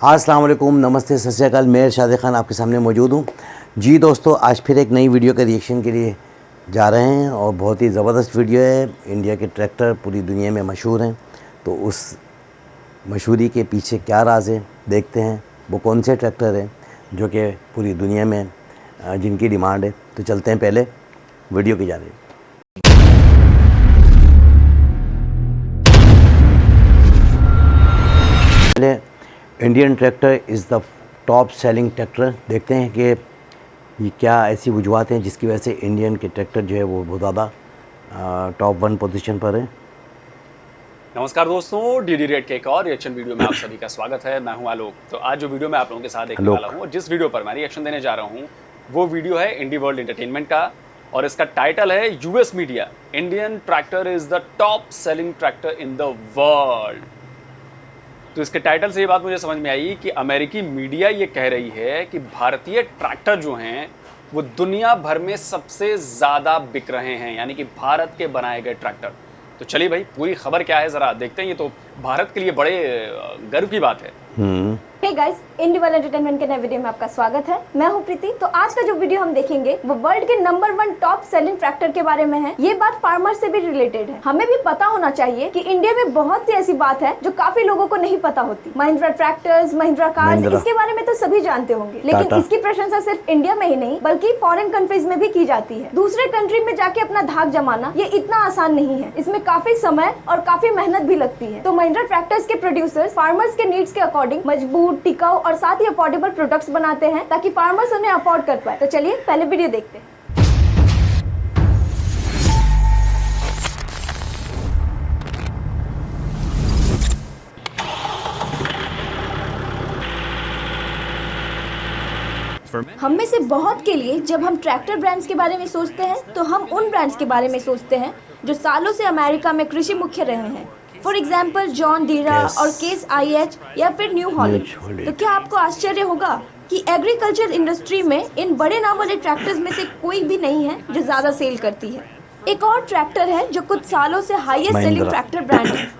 अस्सलाम वालेकुम, नमस्ते, सत श्री अकाल। मैं इरशाद खान आपके सामने मौजूद हूँ। जी दोस्तों, आज फिर एक नई वीडियो का रिएक्शन के लिए जा रहे हैं और बहुत ही ज़बरदस्त वीडियो है। इंडिया के ट्रैक्टर पूरी दुनिया में मशहूर हैं, तो उस मशहूरी के पीछे क्या राज है देखते हैं। वो कौन से ट्रैक्टर हैं जो कि पूरी दुनिया में जिनकी डिमांड है। तो चलते हैं पहले वीडियो की जानिब। पहले Indian tractor is the top selling tractor. देखते हैं कि ये क्या ऐसी वजूहत हैं जिसकी वजह से इंडियन के ट्रैक्टर जो है वो बहुत ज़्यादा टॉप 1 पोजीशन पर है। नमस्कार दोस्तों, डीडी रेट के एक और रिएक्शन वीडियो में आप सभी का स्वागत है। मैं हूं आलोक। तो आज जो वीडियो मैं आप लोगों के साथ देखने वाला हूं और जिस वीडियो पर मैं रिएक्शन देने जा रहा हूं वो वीडियो है इंडी वर्ल्ड एंटरटेनमेंट का और इसका टाइटल है US media Indian tractor is the top selling tractor in the world. तो इसके टाइटल से ये बात मुझे समझ में आई कि अमेरिकी मीडिया ये कह रही है कि भारतीय ट्रैक्टर जो हैं वो दुनिया भर में सबसे ज़्यादा बिक रहे हैं, यानी कि भारत के बनाए गए ट्रैक्टर। तो चलिए भाई, पूरी खबर क्या है ज़रा देखते हैं। ये तो भारत के लिए बड़े गर्व की बात है। हे गाइस, इंडी वर्ल्ड एंटरटेनमेंट के नए वीडियो में आपका स्वागत है। मैं हूं प्रीति। तो आज का जो वीडियो हम देखेंगे वो वर्ल्ड के नंबर 1 टॉप सेलिंग ट्रैक्टर के बारे में है। ये बात फार्मर से भी रिलेटेड है। हमें भी पता होना चाहिए कि इंडिया में बहुत सी ऐसी बात है जो काफी लोगों को नहीं पता होती। महिंद्रा ट्रैक्टर्स, महिंद्रा कार्स, इसके बारे में तो सभी जानते होंगे, लेकिन इसकी प्रशंसा सिर्फ इंडिया में ही नहीं बल्कि फॉरेन कंट्रीज में भी की जाती है। दूसरे कंट्री में जाके अपना धाक जमाना ये इतना आसान नहीं है। इसमें काफी समय और काफी मेहनत भी लगती है। तो महिंद्रा ट्रैक्टर्स के प्रोड्यूसर्स फार्मर्स के नीड्स के अकॉर्डिंग मजबूत, टिकाऊ और साथ ही अफोर्डेबल प्रोडक्ट्स बनाते हैं ताकि फार्मर्स उन्हें अफोर्ड कर पाए। तो चलिए पहले वीडियो देखते हैं। हम में से बहुत के लिए जब हम ट्रैक्टर ब्रांड्स के बारे में सोचते हैं तो हम उन ब्रांड्स के बारे में सोचते हैं जो सालों से अमेरिका में कृषि मुख्य रहे हैं। फॉर एग्जाम्पल जॉन डीरा और केस IH या फिर न्यू हॉलैंड। तो क्या आपको आश्चर्य होगा कि एग्रीकल्चर इंडस्ट्री में इन बड़े नाम वाले ट्रैक्टर्स में से कोई भी नहीं है जो ज्यादा सेल करती है। एक और ट्रैक्टर है जो कुछ सालों से हाईएस्ट सेलिंग ट्रैक्टर ब्रांड है,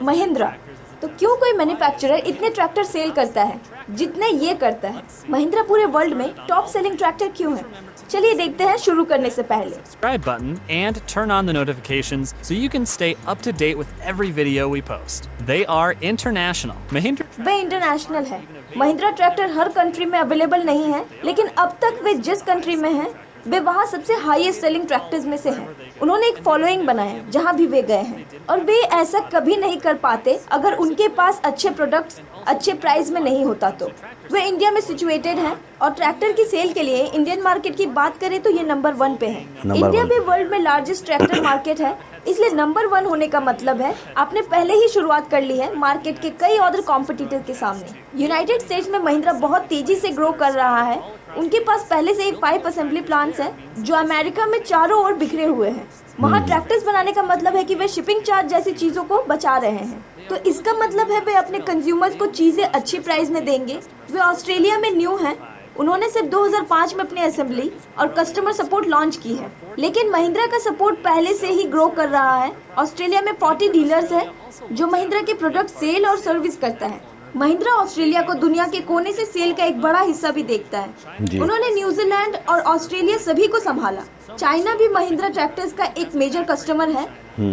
महिंद्रा। तो क्यों कोई मैन्युफैक्चरर इतने ट्रैक्टर सेल करता है जितने ये करता है? महिंद्रा पूरे वर्ल्ड में टॉप सेलिंग ट्रैक्टर क्यों है? चलिए देखते हैं शुरू करने से पहले। Subscribe button and turn on the notifications so you can stay up to date with every video we post. They are international. Way international है। महिंद्रा ट्रैक्टर हर कंट्री में अवेलेबल नहीं है, लेकिन अब तक वे जिस कंट्री में हैं वे वहाँ सबसे हाईएस्ट सेलिंग ट्रैक्टर्स में से हैं। उन्होंने एक फॉलोइंग बनाया जहाँ भी वे गए हैं और वे ऐसा कभी नहीं कर पाते अगर उनके पास अच्छे प्रोडक्ट्स अच्छे प्राइस में नहीं होता। तो वे इंडिया में सिचुएटेड हैं और ट्रैक्टर की सेल के लिए इंडियन मार्केट की बात करें तो ये नंबर 1 पे है। इंडिया भी वर्ल्ड में लार्जेस्ट ट्रैक्टर मार्केट है, इसलिए नंबर 1 होने का मतलब है आपने पहले ही शुरुआत कर ली है मार्केट के कई अदर कॉम्पिटिटर के सामने। यूनाइटेड स्टेट्स में महिंद्रा बहुत तेजी से ग्रो कर रहा है। उनके पास पहले से ही 5 असेंबली प्लांट्स हैं जो अमेरिका में चारों ओर बिखरे हुए हैं। वहाँ ट्रैक्टर्स बनाने का मतलब है कि वे शिपिंग चार्ज जैसी चीजों को बचा रहे हैं। तो इसका मतलब है वे अपने कंज्यूमर्स को चीजें अच्छी प्राइस में देंगे। वे ऑस्ट्रेलिया में न्यू हैं। उन्होंने सिर्फ 2005 में अपनी असेंबली और कस्टमर सपोर्ट लॉन्च की है, लेकिन महिंद्रा का सपोर्ट पहले से ही ग्रो कर रहा है। ऑस्ट्रेलिया में 40 डीलर्स हैं जो महिंद्रा के प्रोडक्ट सेल और सर्विस करता है। महिंद्रा ऑस्ट्रेलिया को दुनिया के कोने से सेल का एक बड़ा हिस्सा भी देखता है। उन्होंने न्यूजीलैंड और ऑस्ट्रेलिया सभी को संभाला। चाइना भी महिंद्रा ट्रैक्टर्स का एक मेजर कस्टमर है,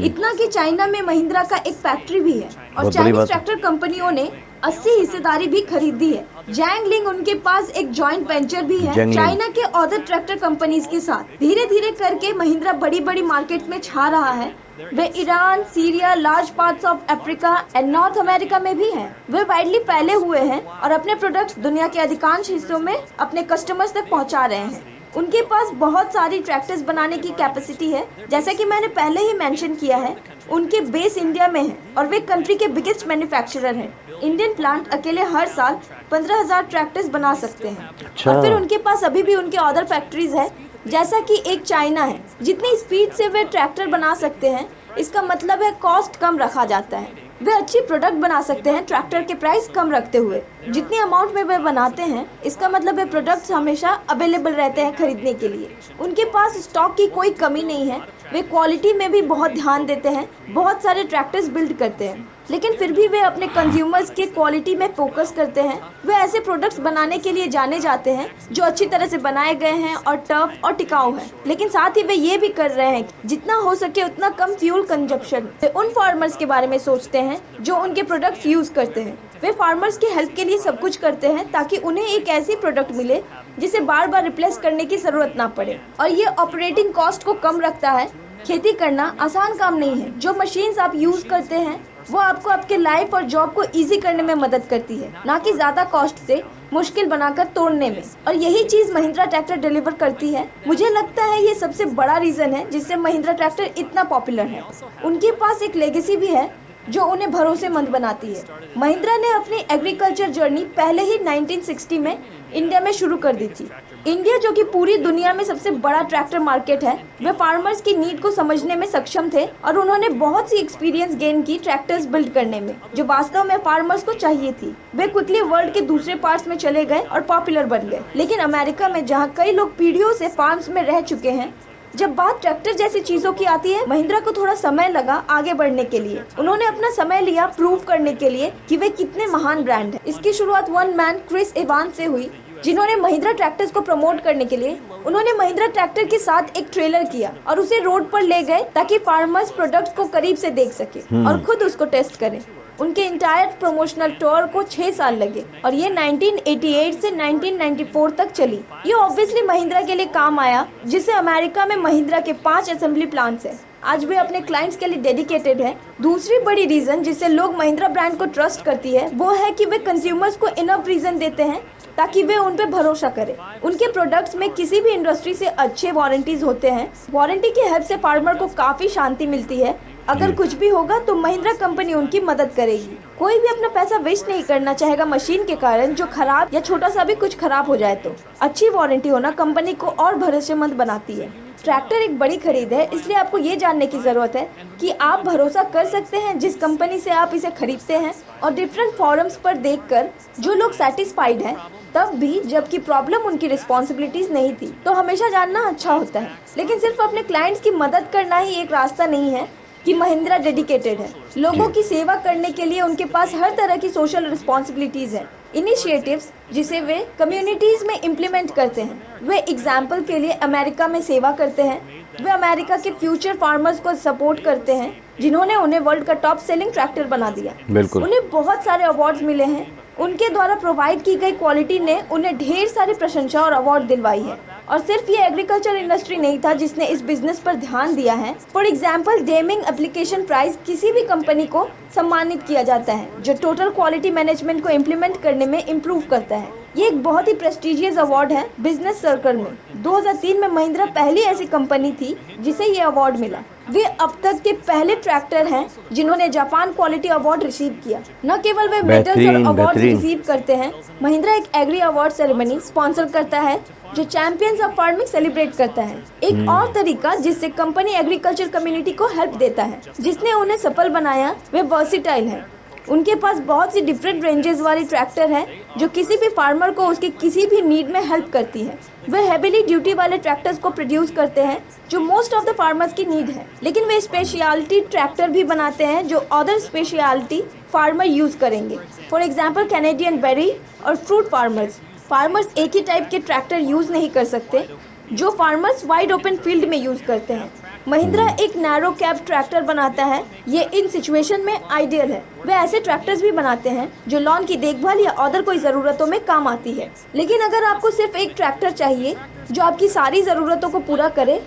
इतना कि चाइना में महिंद्रा का एक फैक्ट्री भी है और चाइनीज ट्रैक्टर कंपनियों ने 80 हिस्सेदारी भी खरीदी है। जैंगलिंग उनके पास एक जॉइंट वेंचर भी है चाइना के अदर ट्रैक्टर कंपनीज के साथ। धीरे धीरे करके महिंद्रा बड़ी बड़ी मार्केट में छा रहा है। वे Iran, Syria, large parts of Africa and North America में भी हैं। वे वाइडली फैले हुए हैं और अपने प्रोडक्ट्स दुनिया के अधिकांश हिस्सों में अपने कस्टमर्स तक पहुंचा रहे हैं। उनके पास बहुत सारी ट्रैक्टर्स बनाने की कैपेसिटी है। जैसा कि मैंने पहले ही मेंशन किया है, उनके बेस इंडिया में है और वे कंट्री के बिगेस्ट मैन्युफैक्चरर हैं। इंडियन प्लांट अकेले हर साल 15,000 ट्रैक्टर्स बना सकते हैं। और फिर उनके पास अभी भी उनके अदर फैक्ट्रीज है, जैसा कि एक चाइना है। जितनी स्पीड से वे ट्रैक्टर बना सकते हैं इसका मतलब है कॉस्ट कम रखा जाता है। वे अच्छी प्रोडक्ट बना सकते हैं ट्रैक्टर के प्राइस कम रखते हुए। जितनी अमाउंट में वे बनाते हैं इसका मतलब है प्रोडक्ट्स हमेशा अवेलेबल रहते हैं खरीदने के लिए। उनके पास स्टॉक की कोई कमी नहीं है। वे क्वालिटी में भी बहुत ध्यान देते हैं, बहुत सारे ट्रैक्टर्स बिल्ड करते हैं। लेकिन फिर भी वे अपने कंज्यूमर्स के क्वालिटी में फोकस करते हैं। वे ऐसे प्रोडक्ट्स बनाने के लिए जाने जाते हैं जो अच्छी तरह से बनाए गए हैं और टफ और टिकाऊ हैं। लेकिन साथ ही वे ये भी कर रहे हैं जितना हो सके उतना कम फ्यूल कंजप्शन। वे उन फार्मर्स के बारे में सोचते हैं जो उनके प्रोडक्ट्स यूज करते हैं। वे फार्मर्स की हेल्प के लिए सब कुछ करते हैं ताकि उन्हें एक ऐसी प्रोडक्ट मिले जिसे बार बार रिप्लेस करने की जरूरत ना पड़े, और ये ऑपरेटिंग कॉस्ट को कम रखता है। खेती करना आसान काम नहीं है। जो मशीन्स आप यूज करते हैं वो आपको आपके लाइफ और जॉब को इजी करने में मदद करती है, ना कि ज्यादा कॉस्ट से मुश्किल बनाकर तोड़ने में। और यही चीज महिंद्रा ट्रैक्टर डिलीवर करती है। मुझे लगता है ये सबसे बड़ा रीजन है जिससे महिंद्रा ट्रैक्टर इतना पॉपुलर है। उनके पास एक लेगेसी भी है जो उन्हें भरोसेमंद बनाती है। महिंद्रा ने अपनी एग्रीकल्चर जर्नी पहले ही 1960 में इंडिया में शुरू कर दी थी। इंडिया, जो कि पूरी दुनिया में सबसे बड़ा ट्रैक्टर मार्केट है, वे फार्मर्स की नीड को समझने में सक्षम थे और उन्होंने बहुत सी एक्सपीरियंस गेन की ट्रैक्टर्स बिल्ड करने में जो वास्तव में फार्मर्स को चाहिए थी। वे क्विकली वर्ल्ड के दूसरे पार्ट्स में चले गए और पॉपुलर बन गए। लेकिन अमेरिका में, जहाँ कई लोग पीढ़ियों से फार्म्स में रह चुके हैं, जब बात ट्रैक्टर जैसी चीजों की आती है, महिंद्रा को थोड़ा समय लगा आगे बढ़ने के लिए। उन्होंने अपना समय लिया प्रूव करने के लिए कि वे कितने महान ब्रांड हैं। इसकी शुरुआत वन मैन क्रिस एवांस से हुई, जिन्होंने महिंद्रा ट्रैक्टर्स को प्रमोट करने के लिए उन्होंने महिंद्रा ट्रैक्टर के साथ एक ट्रेलर किया और उसे रोड पर ले गए ताकि फार्मर्स प्रोडक्ट्स को करीब से देख सके और खुद उसको टेस्ट करें। उनके इंटायर प्रमोशनल टूर को 6 साल लगे और ये 1988 से 1994 तक चली। ये ऑब्वियसली महिंद्रा के लिए काम आया, जिससे अमेरिका में महिंद्रा के 5 असेंबली प्लांट्स हैं। आज वे अपने क्लाइंट्स के लिए डेडिकेटेड है। दूसरी बड़ी रीजन जिससे लोग महिंद्रा ब्रांड को ट्रस्ट करती है वो है कि वे कंज्यूमर्स को इनफ रीजन देते हैं ताकि वे उन पे भरोसा करें। उनके प्रोडक्ट्स में किसी भी इंडस्ट्री से अच्छे वारंटीज होते हैं। वारंटी की हेल्प से फार्मर को काफी शांति मिलती है। अगर कुछ भी होगा तो महिंद्रा कंपनी उनकी मदद करेगी। कोई भी अपना पैसा वेस्ट नहीं करना चाहेगा मशीन के कारण जो खराब या छोटा सा भी कुछ खराब हो जाए। तो अच्छी वारंटी होना कंपनी को और भरोसेमंद बनाती है। ट्रैक्टर एक बड़ी खरीद है, इसलिए आपको ये जानने की जरूरत है कि आप भरोसा कर सकते हैं जिस कंपनी से आप इसे खरीदते हैं। और डिफरेंट फोरम्स पर देखकर जो लोग सेटिस्फाइड हैं, तब भी जबकि प्रॉब्लम उनकी रिस्पॉन्सिबिलिटीज नहीं थी, तो हमेशा जानना अच्छा होता है। लेकिन सिर्फ अपने क्लाइंट्स की मदद करना ही एक रास्ता नहीं है कि महिंद्रा डेडिकेटेड है। लोगों की सेवा करने के लिए उनके पास हर तरह की सोशल रिस्पॉन्सिबिलिटीज है, इनिशिएटिव्स जिसे वे कम्युनिटीज में इम्प्लीमेंट करते हैं। वे एग्जाम्पल के लिए अमेरिका में सेवा करते हैं। वे अमेरिका के फ्यूचर फार्मर्स को सपोर्ट करते हैं जिन्होंने उन्हें वर्ल्ड का टॉप सेलिंग ट्रैक्टर बना दिया। बिल्कुल। उन्हें बहुत सारे अवार्ड्स मिले हैं। उनके द्वारा प्रोवाइड की गई क्वालिटी ने उन्हें ढेर सारी प्रशंसा और अवार्ड दिलवाई है। और सिर्फ ये एग्रीकल्चर इंडस्ट्री नहीं था जिसने इस बिजनेस पर ध्यान दिया है। For example, Deming application prize किसी भी कंपनी को सम्मानित किया जाता है जो टोटल क्वालिटी मैनेजमेंट को इम्प्लीमेंट करने में इम्प्रूव करता है। ये एक बहुत ही प्रेस्टिजियस अवार्ड है बिजनेस सर्कल में। 2003 में महिंद्रा पहली ऐसी कंपनी थी जिसे ये अवार्ड मिला। वे अब तक के पहले ट्रैक्टर हैं जिन्होंने जापान क्वालिटी अवार्ड रिसीव किया। न केवल वे मेडल्स और अवार्ड रिसीव करते हैं, महिंद्रा एक एग्री अवार्ड सेरेमनी स्पॉन्सर करता है जो चैंपियंस ऑफ फार्मिंग सेलिब्रेट करता है। एक और तरीका जिससे कंपनी एग्रीकल्चर कम्युनिटी को हेल्प देता है, जिसने उन्हें सफल बनाया, वे वर्सिटाइल है। उनके पास बहुत सी डिफरेंट रेंजेस वाली ट्रैक्टर है जो किसी भी फार्मर को उसके किसी भी नीड में हेल्प करती है। वे हेवीली ड्यूटी वाले ट्रैक्टर्स को प्रोड्यूस करते हैं जो मोस्ट ऑफ द फार्मर्स की नीड है, लेकिन वे स्पेशलिटी ट्रैक्टर भी बनाते हैं जो अदर स्पेशलिटी फार्मर यूज करेंगे। फॉर एग्जाम्पल, कैनेडियन बेरी और फ्रूट फार्मर्स एक ही टाइप के ट्रैक्टर यूज नहीं कर सकते जो फार्मर्स वाइड ओपन फील्ड में यूज करते हैं। महिंद्रा एक नैरो कैब ट्रैक्टर बनाता है। ये इन सिचुएशन में आइडियल है। वे ऐसे ट्रैक्टर्स भी बनाते हैं जो लॉन की देखभाल या अदर कोई ज़रूरतों में काम आती है। लेकिन अगर आपको सिर्फ एक ट्रैक्टर चाहिए जो आपकी सारी ज़रूरतों को पूरा करे,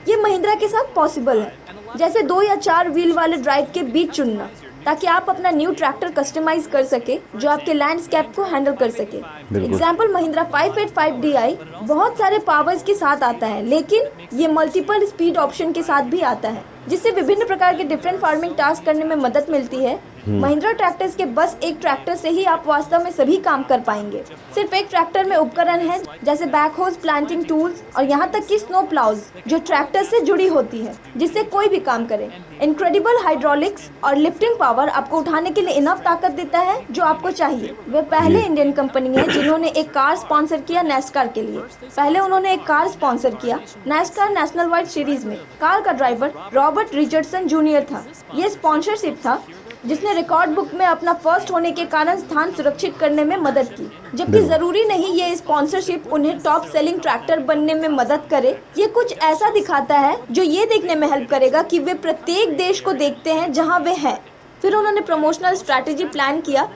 ये महिंद्रा के साथ पॉसिबल है। जैसे 2 या 4 व्हील वाले ड्राइव के बीच चुनना, ताकि आप अपना न्यू ट्रैक्टर कस्टमाइज कर सके जो आपके लैंडस्केप को हैंडल कर सके। एग्जाम्पल, महिंद्रा 585 DI बहुत सारे पावर्स के साथ आता है, लेकिन ये मल्टीपल स्पीड ऑप्शन के साथ भी आता है, जिससे विभिन्न प्रकार के डिफरेंट फार्मिंग टास्क करने में मदद मिलती है। महिंद्रा ट्रैक्टर्स के बस एक ट्रैक्टर से ही आप वास्तव में सभी काम कर पाएंगे। सिर्फ एक ट्रैक्टर में उपकरण हैं जैसे बैकहोज, प्लांटिंग टूल्स और यहाँ तक कि स्नो प्लाउज जो ट्रैक्टर से जुड़ी होती है, जिससे कोई भी काम करे। इनक्रेडिबल हाइड्रोलिक्स और लिफ्टिंग पावर आपको उठाने के लिए इनफ ताकत देता है जो आपको चाहिए। वे पहले इंडियन कंपनी है जिन्होंने एक कार स्पॉन्सर किया नैस्कार के लिए। पहले उन्होंने एक कार स्पॉन्सर किया नैस्कार नेशनल वाइड सीरीज में। कार का ड्राइवर रॉबर्ट रिचर्डसन जूनियर था। ये स्पॉन्सरशिप था जिसने रिकॉर्ड बुक में अपना फर्स्ट होने के कारण स्थान सुरक्षित करने में मदद की। जबकि जरूरी नहीं ये स्पॉन्सरशिप उन्हें टॉप सेलिंग ट्रैक्टर बनने में मदद करे। ये कुछ ऐसा दिखाता है जो ये देखने में हेल्प करेगा कि वे प्रत्येक देश को देखते हैं जहाँ वे हैं। फिर उन्होंने प्रमोशनल स्ट्रैटेजी प्लान किया।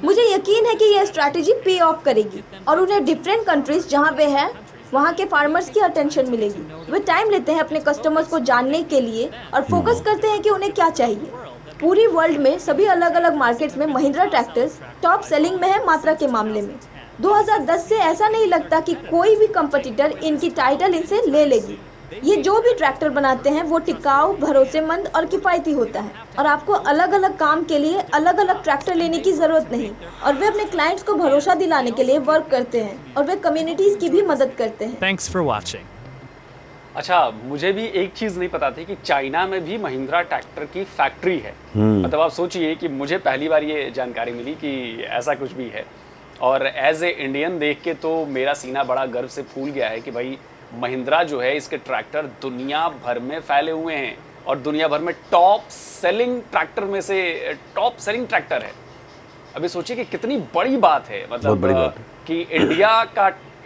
मुझे यकीन है कि यह स्ट्रैटेजी पे ऑफ करेगी और उन्हें डिफरेंट कंट्रीज जहाँ वे हैं वहाँ के फार्मर्स की अटेंशन मिलेगी। वे टाइम लेते हैं अपने कस्टमर्स को जानने के लिए और फोकस करते हैं कि उन्हें क्या चाहिए। पूरी वर्ल्ड में सभी अलग अलग मार्केट्स में महिंद्रा ट्रैक्टर्स टॉप सेलिंग में है मात्रा के मामले में। 2010 से ऐसा नहीं लगता कि कोई भी कंपटीटर इनकी टाइटल इनसे ले लेगी। ये जो भी ट्रैक्टर बनाते हैं वो टिकाऊ, भरोसेमंद और किफ़ायती होता है और आपको अलग अलग काम के लिए अलग अलग ट्रैक्टर लेने की ज़रूरत नहीं। और वे अपने क्लाइंट्स को भरोसा दिलाने के लिए वर्क करते हैं और वे कम्युनिटीज़ की भी मदद करते हैं। Thanks for watching. अच्छा, मुझे भी एक चीज़ नहीं पता थी कि चाइना में भी महिंद्रा ट्रैक्टर की फैक्ट्री है। मतलब आप सोचिए कि मुझे पहली बार ये जानकारी मिली कि ऐसा कुछ भी है। और एज ए इंडियन देख के तो मेरा सीना बड़ा गर्व से फूल गया है कि भाई महिंद्रा जो है इसके ट्रैक्टर दुनिया भर में फैले हुए हैं और दुनिया भर में टॉप सेलिंग ट्रैक्टर में से टॉप सेलिंग ट्रैक्टर है। अभी सोचिए कि कितनी बड़ी बात है, मतलब बड़ी बात है। कि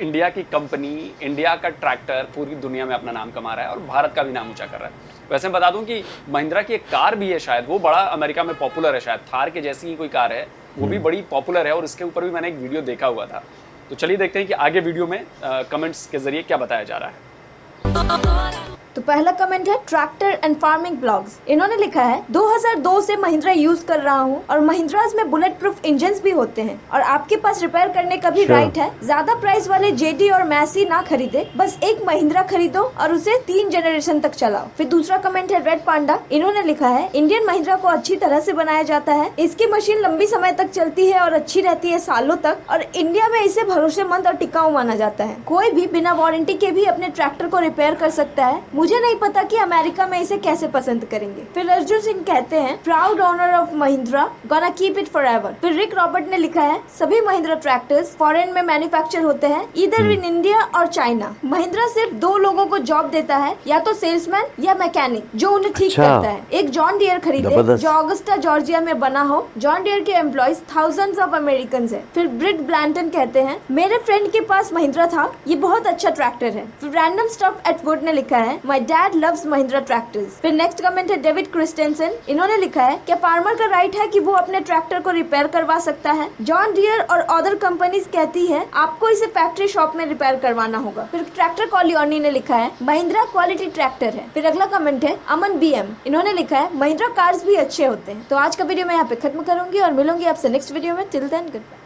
इंडिया की कंपनी, इंडिया का ट्रैक्टर पूरी दुनिया में अपना नाम कमा रहा है और भारत का भी नाम ऊंचा कर रहा है। वैसे मैं बता दूं कि महिंद्रा की एक कार भी है, शायद वो बड़ा अमेरिका में पॉपुलर है, शायद थार के जैसी ही कोई कार है, वो भी बड़ी पॉपुलर है और इसके ऊपर भी मैंने एक वीडियो देखा हुआ था। तो चलिए देखते हैं कि आगे वीडियो में कमेंट्स के जरिए क्या बताया जा रहा है। तो पहला कमेंट है ट्रैक्टर एंड फार्मिंग ब्लॉग्स। इन्होंने लिखा है 2002 से महिंद्रा यूज कर रहा हूँ और महिंद्राज में बुलेट प्रूफ इंजन भी होते हैं और आपके पास रिपेयर करने का भी राइट है। ज्यादा प्राइस वाले जेडी और मैसी ना खरीदे, बस एक महिंद्रा खरीदो और उसे 3 जनरेशन तक चलाओ। फिर दूसरा कमेंट है रेड पांडा। इन्होंने लिखा है इंडियन महिंद्रा को अच्छी तरह से बनाया जाता है, इसकी मशीन लंबी समय तक चलती है और अच्छी रहती है सालों तक, और इंडिया में इसे भरोसेमंद और टिकाऊ माना जाता है। कोई भी बिना वारंटी के भी अपने ट्रैक्टर को रिपेयर कर सकता है। मुझे नहीं पता कि अमेरिका में इसे कैसे पसंद करेंगे। फिर अर्जुन सिंह कहते हैं proud owner of Mahindra, gonna keep it forever. फिर रिक रॉबर्ट ने लिखा है सभी महिंद्रा ट्रैक्टर्स फॉरेन में मैन्युफैक्चर होते हैं, इधर इन इंडिया और चाइना। महिंद्रा सिर्फ 2 लोगों को जॉब देता है, या तो सेल्समैन या मैकेनिक जो उन्हें ठीक करता है। एक जॉन डियर खरीदे जो ऑगस्टा जॉर्जिया में बना हो। जॉन डियर के एम्प्लॉइज थाउजेंड्स ऑफ अमेरिकन है। फिर ब्रिट ब्लैंटन कहते हैं मेरे फ्रेंड के पास महिंद्रा था, ये बहुत अच्छा ट्रैक्टर है। फिर रैंडम स्टफ एट वुड ने लिखा है my dad loves Mahindra tractors. फिर नेक्स्ट कमेंट है डेविड क्रिस्टेंसन। इन्होंने लिखा है क्या फार्मर का राइट है कि वो अपने ट्रैक्टर को रिपेयर करवा सकता है। जॉन डियर और अदर कंपनीज कहती है आपको इसे फैक्ट्री शॉप में रिपेयर करवाना होगा। फिर ट्रैक्टर कॉलियोनी ने लिखा है महिंद्रा क्वालिटी ट्रैक्टर है। फिर अगला कमेंट है अमन BM। इन्होंने लिखा है महिंद्रा कार्स भी अच्छे होते हैं। तो आज का वीडियो मैं यहाँ पे खत्म करूंगी और मिलूंगी आपसे नेक्स्ट वीडियो में। Till then goodbye.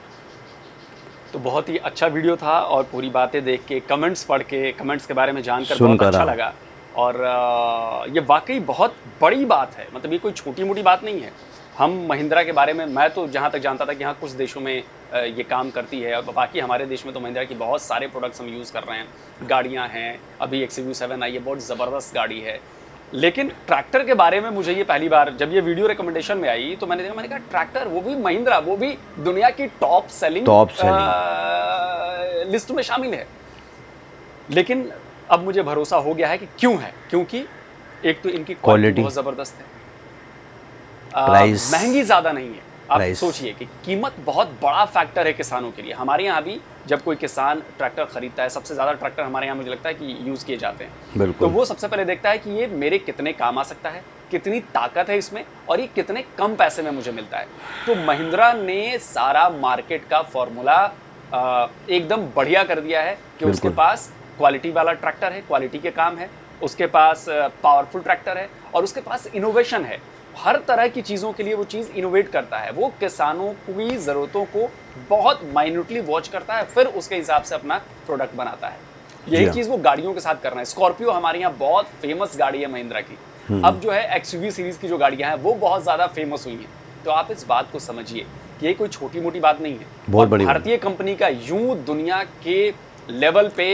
तो बहुत ही अच्छा वीडियो था और पूरी बातें देख के, कमेंट्स पढ़ के, कमेंट्स के बारे में जानकर बहुत अच्छा लगा। और ये वाकई बहुत बड़ी बात है, मतलब ये कोई छोटी मोटी बात नहीं है। हम महिंद्रा के बारे में, मैं तो जहाँ तक जानता था कि हाँ कुछ देशों में ये काम करती है, और बाकी हमारे देश में तो महिंद्रा की बहुत सारे प्रोडक्ट्स हम यूज़ कर रहे हैं। गाड़ियाँ हैं, अभी XUV7 आई है, बहुत ज़बरदस्त गाड़ी है। लेकिन ट्रैक्टर के बारे में मुझे ये पहली बार, जब ये वीडियो रिकमेंडेशन में आई तो मैंने कहा ट्रैक्टर, वो भी महिंद्रा, वो भी दुनिया की टॉप सेलिंग लिस्ट में शामिल है। लेकिन अब मुझे भरोसा हो गया है कि क्यों है, क्योंकि एक तो इनकी क्वालिटी बहुत ज़बरदस्त है, महंगी ज़्यादा नहीं है। आप सोचिए कि कीमत बहुत बड़ा फैक्टर है किसानों के लिए। हमारे यहाँ भी जब कोई किसान ट्रैक्टर खरीदता है, सबसे ज़्यादा ट्रैक्टर हमारे यहाँ मुझे लगता है कि यूज़ किए जाते हैं, तो वो सबसे पहले देखता है कि ये मेरे कितने काम आ सकता है, कितनी ताकत है इसमें, और ये कितने कम पैसे में मुझे मिलता है। तो महिंद्रा ने सारा मार्केट का फॉर्मूला एकदम बढ़िया कर दिया है कि उसके पास क्वालिटी वाला ट्रैक्टर है, क्वालिटी के काम है, उसके पास पावरफुल ट्रैक्टर है, और उसके पास इनोवेशन है। हर तरह की चीज़ों के लिए वो चीज़ इनोवेट करता है। वो किसानों की ज़रूरतों को बहुत माइन्यूटली वॉच करता है, फिर उसके हिसाब से अपना प्रोडक्ट बनाता है। यही चीज़ वो गाड़ियों के साथ करना है। स्कॉर्पियो हमारे यहाँ बहुत फेमस गाड़ी है महिंद्रा की। अब जो है XUV सीरीज़ की जो गाड़ियाँ हैं वो बहुत ज़्यादा फेमस हुई हैं। तो आप इस बात को समझिए कि ये कोई छोटी मोटी बात नहीं है। बहुत बड़ी भारतीय कंपनी का यूं दुनिया के लेवल पे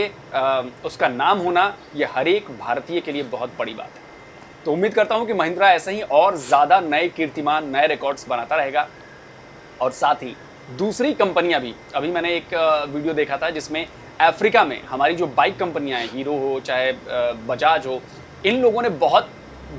उसका नाम होना, ये हर एक भारतीय के लिए बहुत बड़ी बात है। तो उम्मीद करता हूं कि महिंद्रा ऐसे ही और ज़्यादा नए कीर्तिमान, नए रिकॉर्ड्स बनाता रहेगा। और साथ ही दूसरी कंपनियां भी, अभी मैंने एक वीडियो देखा था जिसमें अफ्रीका में हमारी जो बाइक कंपनियां हैं, हीरो हो चाहे बजाज हो, इन लोगों ने बहुत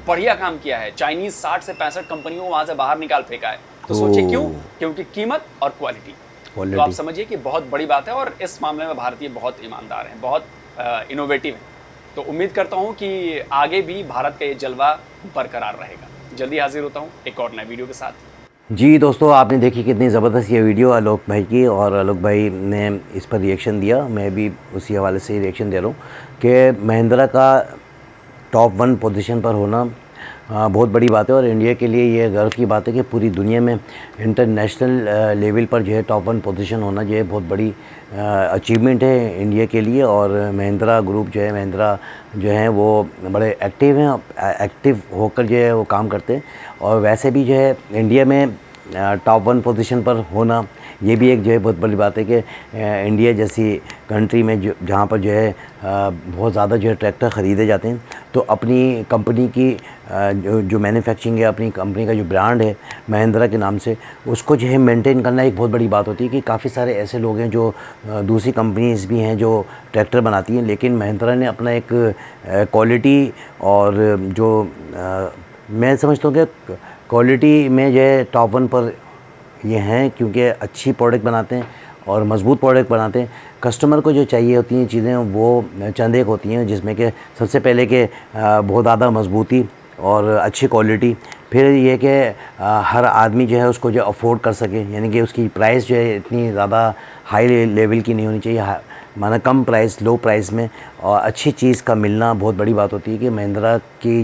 बढ़िया काम किया है। चाइनीज 60 से 65 कंपनियों को वहां से बाहर निकाल फेंका है। तो सोचिए क्यों? क्योंकि कीमत और क्वालिटी। तो आप समझिए कि बहुत बड़ी बात है और इस मामले में भारतीय बहुत ईमानदार हैं, बहुत इनोवेटिव हैं। तो उम्मीद करता हूं कि आगे भी भारत का ये जलवा बरकरार रहेगा। जल्दी हाजिर होता हूं एक और नए वीडियो के साथ। जी दोस्तों, आपने देखी कितनी ज़बरदस्त ये वीडियो आलोक भाई की, और आलोक भाई ने इस पर रिएक्शन दिया। मैं भी उसी हवाले से रिएक्शन दे रहा हूँ कि महिंद्रा का टॉप 1 पोजीशन पर होना बहुत बड़ी बात है, और इंडिया के लिए ये गर्व की बात है कि पूरी दुनिया में इंटरनेशनल लेवल पर जो है टॉप 1 पोजीशन होना जो है बहुत बड़ी अचीवमेंट है इंडिया के लिए। और महिंद्रा ग्रुप जो है, महिंद्रा जो है वो बड़े एक्टिव हैं, एक्टिव होकर जो है वो काम करते हैं। और वैसे भी जो है इंडिया में टॉप 1 पोजीशन पर होना ये भी एक जो है बहुत बड़ी बात है कि इंडिया जैसी कंट्री में जो जहाँ पर जो है बहुत ज़्यादा जो है ट्रैक्टर ख़रीदे जाते हैं, तो अपनी कंपनी की जो मैन्युफैक्चरिंग है, अपनी कंपनी का जो ब्रांड है महिंद्रा के नाम से, उसको जो है मेंटेन करना एक बहुत बड़ी बात होती है। कि काफ़ी सारे ऐसे लोग हैं जो दूसरी कंपनीज़ भी हैं जो ट्रैक्टर बनाती हैं, लेकिन महिंद्रा ने अपना एक क्वालिटी और जो मैं समझता हूँ कि क्वालिटी में जो है टॉप 1 पर ये हैं, क्योंकि अच्छी प्रोडक्ट बनाते हैं और मज़बूत प्रोडक्ट बनाते हैं। कस्टमर को जो चाहिए होती हैं चीज़ें वो चंद एक होती हैं, जिसमें कि सबसे पहले कि बहुत ज़्यादा मजबूती और अच्छी क्वालिटी, फिर ये कि हर आदमी जो है उसको जो अफोर्ड कर सके, यानी कि उसकी प्राइस जो है इतनी ज़्यादा हाई लेवल की नहीं होनी चाहिए, माना कम प्राइस, लो प्राइस में और अच्छी चीज़ का मिलना बहुत बड़ी बात होती है। कि महिंद्रा की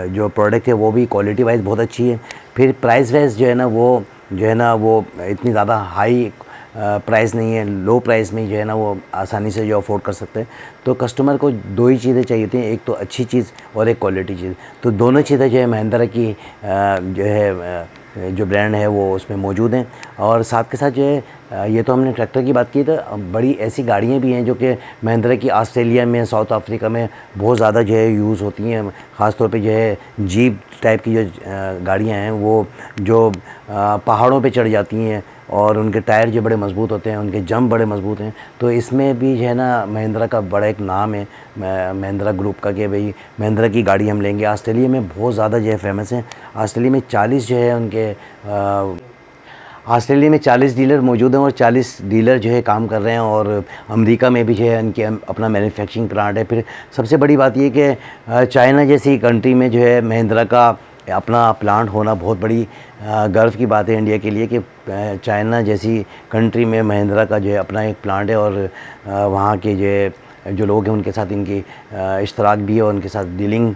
जो प्रोडक्ट है वो भी क्वालिटी वाइज बहुत अच्छी है, फिर प्राइस वाइज जो है ना वो इतनी ज़्यादा हाई प्राइस नहीं है, लो प्राइस में जो है ना वो आसानी से जो अफोर्ड कर सकते हैं। तो कस्टमर को 2 ही चीज़ें चाहिए होती हैं, एक तो अच्छी चीज़ और एक क्वालिटी चीज़। तो दोनों चीज़ें जो है महिंद्रा की जो है जो ब्रांड है वो उसमें मौजूद हैं। और साथ के साथ जो है ये तो हमने ट्रैक्टर की बात की, तो बड़ी ऐसी गाड़ियाँ भी हैं जो कि महिंद्रा की ऑस्ट्रेलिया में, साउथ अफ्रीका में बहुत ज़्यादा जो है यूज़ होती हैं। ख़ास तौर पे जो है जीप टाइप की जो गाड़ियाँ हैं वो जो पहाड़ों पे चढ़ जाती हैं और उनके टायर जो बड़े मज़बूत होते हैं, उनके जंप बड़े मज़बूत हैं। तो इसमें भी जो है ना महिंद्रा का बड़ा एक नाम है महिंद्रा ग्रुप का, कि भाई महिंद्रा की गाड़ी हम लेंगे। ऑस्ट्रेलिया में बहुत ज़्यादा जो है फेमस हैं। ऑस्ट्रेलिया में 40 जो है उनके ऑस्ट्रेलिया में 40 डीलर मौजूद हैं और 40 डीलर जो है काम कर रहे हैं। और अमेरिका में भी जो है उनके अपना मैन्युफैक्चरिंग प्लांट है। फिर सबसे बड़ी बात ये कि चाइना जैसी कंट्री में जो है महिंद्रा का अपना प्लांट होना बहुत बड़ी गर्व की बात है इंडिया के लिए, कि चाइना जैसी कंट्री में महिंद्रा का जो है अपना एक प्लांट है। और वहाँ के जो लोग हैं उनके साथ इनकी इश्तराक भी है और उनके साथ डीलिंग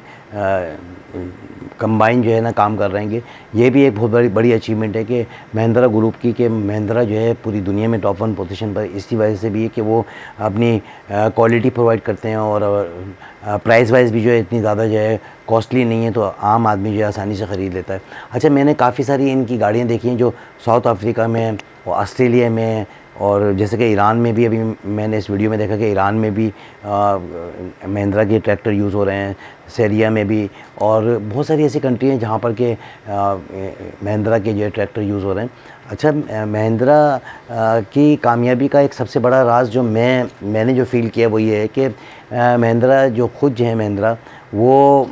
कंबाइन जो है ना काम कर रहे हैं। ये भी एक बहुत बड़ी अचीवमेंट है कि महिंद्रा ग्रुप की, कि महिंद्रा जो है पूरी दुनिया में टॉप 1 पोजीशन पर इसी वजह से भी है कि वो अपनी क्वालिटी प्रोवाइड करते हैं और प्राइस वाइज भी जो है इतनी ज़्यादा जो है कॉस्टली नहीं है, तो आम आदमी जो है आसानी से ख़रीद लेता है। अच्छा, मैंने काफ़ी सारी इनकी गाड़ियाँ देखी हैं जो साउथ अफ्रीका में और ऑस्ट्रेलिया में, और जैसे कि ईरान में भी, अभी मैंने इस वीडियो में देखा कि ईरान में भी महिंद्रा के ट्रैक्टर यूज़ हो रहे हैं, सीरिया में भी, और बहुत सारी ऐसी कंट्री हैं जहाँ पर के महिंद्रा के जो ट्रैक्टर यूज़ हो रहे हैं। अच्छा, महिंद्रा की कामयाबी का एक सबसे बड़ा राज जो मैंने जो फील किया वो ये है कि महिंद्रा जो खुद जो है महिंद्रा वो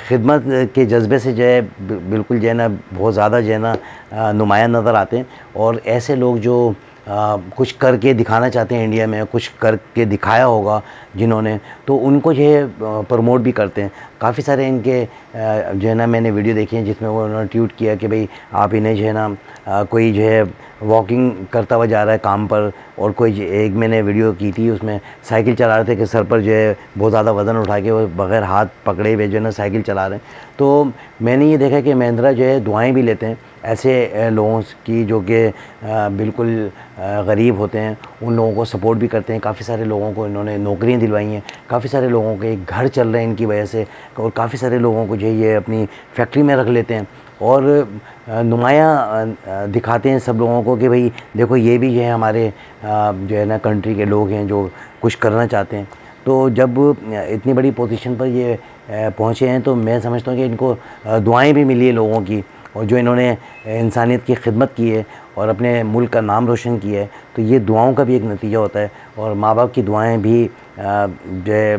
ख़िदमत के जज्बे से जो है बिल्कुल जो है ना बहुत ज़्यादा जो है ना नुमायाँ नज़र आते हैं। और ऐसे लोग जो कुछ करके दिखाना चाहते हैं, इंडिया में कुछ करके दिखाया होगा जिन्होंने, तो उनको जो है प्रमोट भी करते हैं। काफ़ी सारे इनके जो है ना मैंने वीडियो देखी है जिसमें वो उन्होंने ट्वीट किया कि भाई आप इन्हें जो है ना कोई जो है वॉकिंग करता हुआ जा रहा है काम पर, और कोई एक मैंने वीडियो की थी उसमें साइकिल चला रहे थे कि सर पर जो है बहुत ज़्यादा वज़न उठा के वो बग़ैर हाथ पकड़े हुए जो है ना साइकिल चला रहे हैं। तो मैंने ये देखा कि महिंद्रा जो है दुआएं भी लेते हैं ऐसे लोगों की जो कि बिल्कुल गरीब होते हैं, उन लोगों को सपोर्ट भी करते हैं। काफ़ी सारे लोगों को इन्होंने नौकरियां दिलवाई हैं, काफ़ी सारे लोगों के घर चल रहे हैं इनकी वजह से, और काफ़ी सारे लोगों को जो है ये अपनी फैक्ट्री में रख लेते हैं और नुमायाँ दिखाते हैं सब लोगों को कि भाई देखो ये भी जो है हमारे जो है ना कंट्री के लोग हैं जो कुछ करना चाहते हैं। तो जब इतनी बड़ी पोजीशन पर ये पहुँचे हैं तो मैं समझता हूँ कि इनको दुआएं भी मिली है लोगों की, और जो इन्होंने इंसानियत की खिदमत की है और अपने मुल्क का नाम रोशन किया है, तो ये दुआओं का भी एक नतीजा होता है। और माँ बाप की दुआएं भी जो है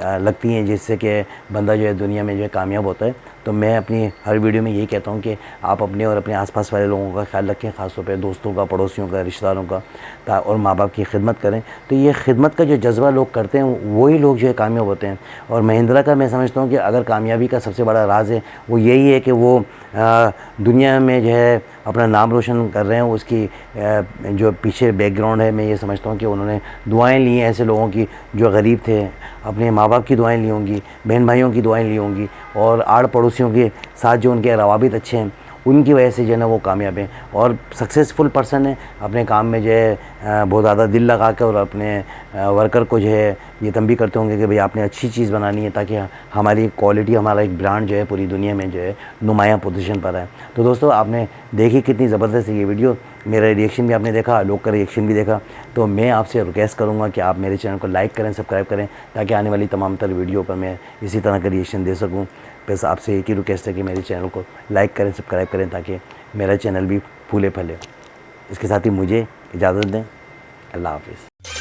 लगती हैं जिससे कि बंदा जो है दुनिया में जो है कामयाब होता है। तो मैं अपनी हर वीडियो में यही कहता हूँ कि आप अपने और अपने आसपास वाले लोगों का ख्याल रखें, ख़ासतौर पे दोस्तों का, पड़ोसियों का, रिश्तेदारों का, और माँ बाप की खिदमत करें। तो ये खिदमत का जो जज्बा लोग करते हैं वही लोग जो है कामयाब होते हैं। और महिंद्रा का मैं समझता हूँ कि अगर कामयाबी का सबसे बड़ा राज़ है वो यही है कि वो दुनिया में जो है अपना नाम रोशन कर रहे हैं। उसकी जो पीछे बैकग्राउंड है, मैं ये समझता हूँ कि उन्होंने दुआएं ली हैं ऐसे लोगों की जो गरीब थे, अपने माँ बाप की दुआएं ली होंगी, बहन भाइयों की दुआएं ली होंगी, और आड़ पड़ोसियों के साथ जो उनके रवाबित अच्छे हैं उनकी वजह से जो है ना वो कामयाब हैं और सक्सेसफुल पर्सन है। अपने काम में जो है बहुत ज़्यादा दिल लगा कर और अपने वर्कर को जो है ये तंबी करते होंगे कि भाई आपने अच्छी चीज़ बनानी है ताकि हमारी क्वालिटी, हमारा एक ब्रांड जो है पूरी दुनिया में जो है नुमायाँ पोजीशन पर है। तो दोस्तों आपने देखी कितनी ज़बरदस्त है ये वीडियो, मेरा रिएक्शन भी आपने देखा, लोग का रिएक्शन भी देखा। तो मैं आपसे रिक्वेस्ट करूँगा कि आप मेरे चैनल को लाइक करें, सब्सक्राइब करें, ताकि आने वाली तमाम तर वीडियो पर मैं इसी तरह का रिएक्शन दे सकूँ। बस आपसे एक ही रिक्वेस्ट है कि मेरे चैनल को लाइक करें, सब्सक्राइब करें, ताकि मेरा चैनल भी फूले फले। इसके साथ ही मुझे इजाज़त दें। अल्लाह हाफ़िज़।